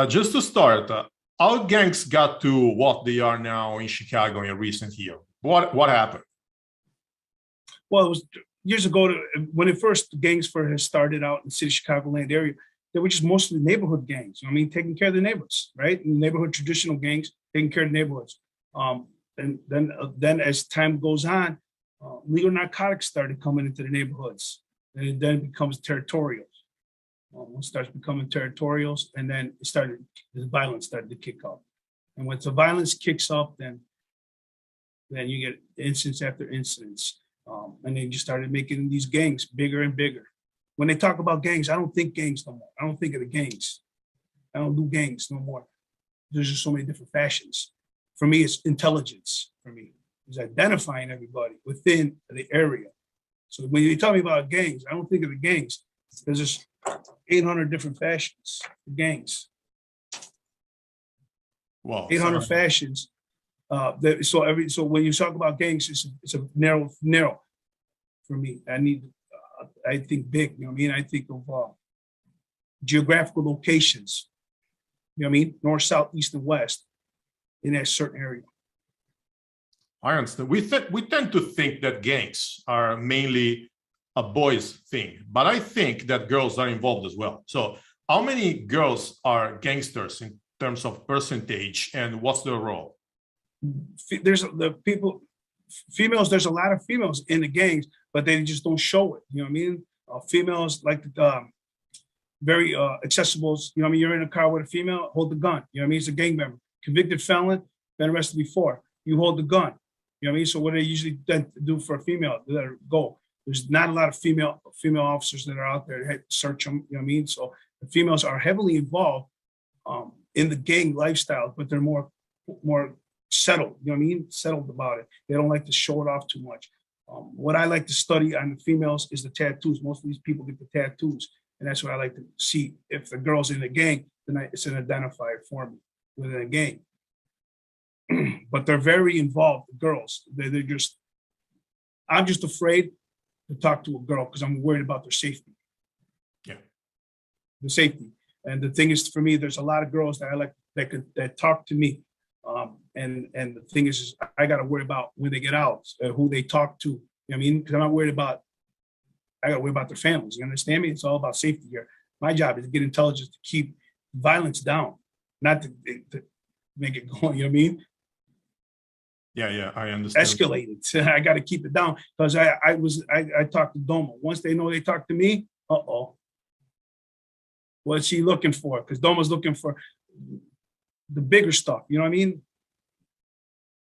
Just to start, how gangs got to what they are now in Chicago in recent years? What happened? Well, it was years ago when it first gangs first started out in the city of Chicagoland area. They were just mostly neighborhood gangs. I mean, taking care of the neighborhoods, right? Neighborhood traditional gangs taking care of the neighborhoods. And then as time goes on, legal narcotics started coming into the neighborhoods, and then it becomes territorial. It starts becoming territorials, and then the violence started to kick up. And once the violence kicks up, then you get incidents after incidents. And then you started making these gangs bigger and bigger. When they talk about gangs, I don't think gangs no more. I don't think of the gangs. I don't do gangs no more. There's just so many different fashions. For me, it's intelligence. For me, it's identifying everybody within the area. So when you tell me about gangs, I don't think of the gangs. There's just 800 different fashions for gangs. Wow, 800 fashions. So when you talk about gangs, it's a narrow for me. I think big. You know what I mean? I think of geographical locations. You know what I mean? North, south, east, and west in that certain area. I understand. We tend to think that gangs are mainly a boys thing, but I think that girls are involved as well. So how many girls are gangsters in terms of percentage, and what's their role? There's females, there's a lot of females in the gangs, but they just don't show it. You know what I mean? Females like very accessible. You know what I mean? You're in a car with a female, hold the gun. You know what I mean? It's a gang member, convicted felon, been arrested before. You hold the gun. You know what I mean? So what they usually do for a female, they let her go. There's not a lot of female officers that are out there to search them. You know what I mean? So the females are heavily involved in the gang lifestyle, but they're more settled. You know what I mean? Settled about it. They don't like to show it off too much. What I like to study on the females is the tattoos. Most of these people get the tattoos, and that's what I like to see. If the girl's in the gang, then it's an identifier for me within a gang. But they're very involved, the girls. I'm just afraid to talk to a girl because I'm worried about their safety. Yeah. The safety. And the thing is, for me, there's a lot of girls that I like that talk to me. And the thing is I got to worry about when they get out, who they talk to. You know what I mean? Because I got to worry about their families. You understand me? It's all about safety here. My job is to get intelligence to keep violence down, not to make it go. You know what I mean? Yeah, I understand. Escalate it. I got to keep it down because I talked to Domo. Once they know they talk to me, what's she looking for? Because Domo's looking for the bigger stuff. You know what I mean?